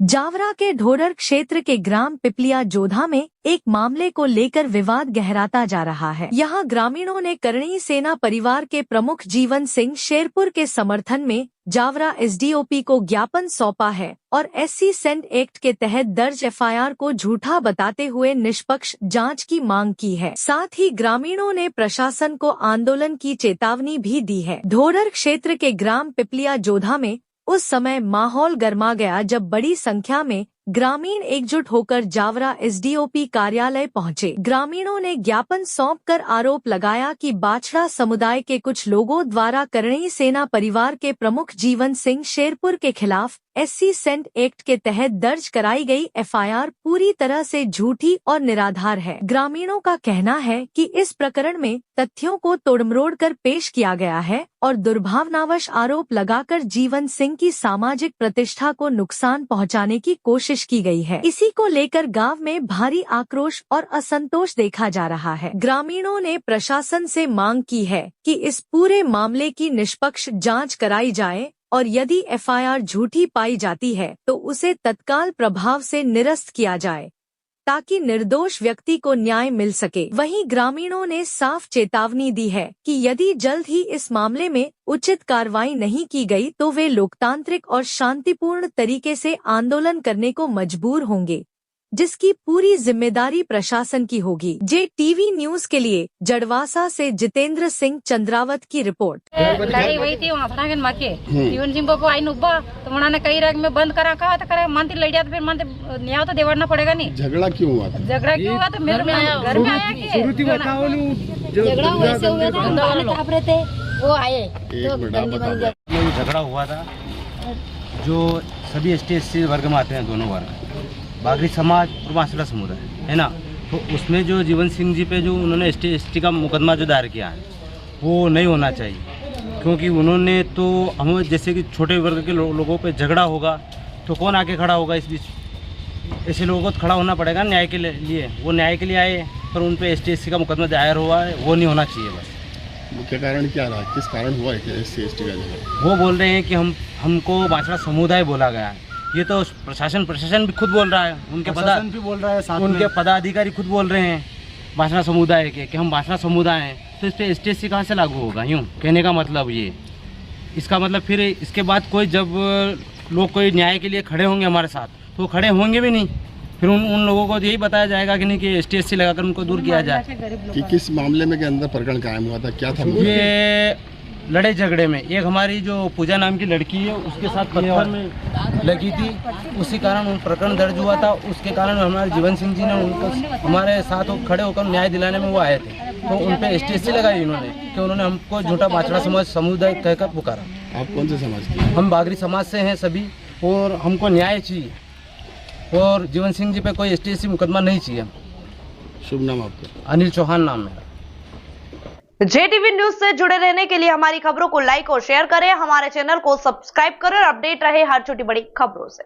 जावरा के ढोडर क्षेत्र के ग्राम पिपलिया जोधा में एक मामले को लेकर विवाद गहराता जा रहा है। यहाँ ग्रामीणों ने करणी सेना परिवार के प्रमुख जीवन सिंह शेरपुर के समर्थन में जावरा एसडीओपी को ज्ञापन सौंपा है और एससी सेंट एक्ट के तहत दर्ज एफआईआर को झूठा बताते हुए निष्पक्ष जांच की मांग की है। साथ ही ग्रामीणों ने प्रशासन को आंदोलन की चेतावनी भी दी है। ढोडर क्षेत्र के ग्राम पिपलिया जोधा में उस समय माहौल गर्मा गया जब बड़ी संख्या में ग्रामीण एकजुट होकर जावरा एसडीओपी कार्यालय पहुंचे। ग्रामीणों ने ज्ञापन सौंपकर आरोप लगाया कि बाछड़ा समुदाय के कुछ लोगों द्वारा करणी सेना परिवार के प्रमुख जीवन सिंह शेरपुर के खिलाफ एससी सेंट एक्ट के तहत दर्ज कराई गई एफआईआर पूरी तरह से झूठी और निराधार है। ग्रामीणों का कहना है कि इस प्रकरण में तथ्यों को तोड़मरोड़ कर पेश किया गया है और दुर्भावनावश आरोप लगाकर जीवन सिंह की सामाजिक प्रतिष्ठा को नुकसान पहुंचाने की कोशिश की गई है। इसी को लेकर गांव में भारी आक्रोश और असंतोष देखा जा रहा है। ग्रामीणों ने प्रशासन से मांग की है कि इस पूरे मामले की निष्पक्ष जांच कराई जाए और यदि एफआईआर झूठी पाई जाती है तो उसे तत्काल प्रभाव से निरस्त किया जाए ताकि निर्दोष व्यक्ति को न्याय मिल सके। वहीं ग्रामीणों ने साफ चेतावनी दी है कि यदि जल्द ही इस मामले में उचित कार्रवाई नहीं की गई तो वे लोकतांत्रिक और शांतिपूर्ण तरीके से आंदोलन करने को मजबूर होंगे, जिसकी पूरी जिम्मेदारी प्रशासन की होगी। JTV न्यूज के लिए जड़वासा से जितेंद्र सिंह चंद्रावत की रिपोर्ट। लड़ाई हुई थी वहाँ थोड़ा माके जीवन सिंह को आई नुब्बा तो उन्होंने कई रंग में बंद करा कहा तो करे मानती लड़ जाते फिर मानते न्याय तो देवड़ना पड़ेगा नहीं। झगड़ा क्यों हुआ था? झगड़ा क्यों हुआ तो मेरे घर में आया कि झगड़ा वैसे हुआ था, हम बाहर ताप रहे थे, वो आए तो झगड़ा हुआ था जो सभी ST/SC वर्ग में आते हैं, दोनों वर्ग बागरी समाज और बांसड़ा समुदाय है ना। तो उसमें जो जीवन सिंह जी पे जो उन्होंने ST/ST का मुकदमा जो दायर किया है वो नहीं होना चाहिए, क्योंकि उन्होंने तो हम जैसे कि छोटे वर्ग के लोगों पे झगड़ा होगा तो कौन आके खड़ा होगा इस बीच। ऐसे लोगों को तो खड़ा होना पड़ेगा न्याय के लिए। वो न्याय के लिए आए पर उन पे ST/SC का मुकदमा दायर हुआ है, वो नहीं होना चाहिए। बस मुख्य कारण क्या रहा, किस कारण हुआ SC/ST का झगड़ा? वो बोल रहे हैं कि हमको बांसड़ा समुदाय बोला गया है। ये तो प्रशासन भी खुद बोल रहा है, उनके भी बोल रहा है, उनके पदाधिकारी खुद बोल रहे हैं बांसड़ा समुदाय के कि हम बांसड़ा समुदाय हैं। तो इस पर ST/SC कहाँ से लागू होगा? यूँ कहने का मतलब ये, इसका मतलब फिर इसके बाद कोई जब लोग कोई न्याय के लिए खड़े होंगे हमारे साथ तो वो खड़े होंगे भी नहीं। फिर उन लोगों को यही बताया जाएगा कि नहीं कि ST/SC लगाकर उनको दूर किया जाए। कि किस मामले में के अंदर प्रकरण कायम हुआ था, क्या था? ये लड़े झगड़े में एक हमारी जो पूजा नाम की लड़की है उसके साथ पत्थर में लगी थी, उसी कारण उन प्रकरण दर्ज हुआ था। उसके कारण हमारे जीवन सिंह जी ने उनको हमारे साथ खड़े होकर न्याय दिलाने में वो आए थे, तो उन पे ST/SC लगाई इन्होंने कि उन्होंने हमको झूठा बाछड़ा समाज समुदाय कहकर पुकारा। आप कौन से समाज के? हम बागरी समाज से हैं सभी और हमको न्याय चाहिए और जीवन सिंह जी पे कोई ST/SC मुकदमा नहीं चाहिए। शुभ नाम आपका? अनिल चौहान नाम मेरा। JTV न्यूज से जुड़े रहने के लिए हमारी खबरों को लाइक और शेयर करें, हमारे चैनल को सब्सक्राइब करें और अपडेट रहे हर छोटी बड़ी खबरों से।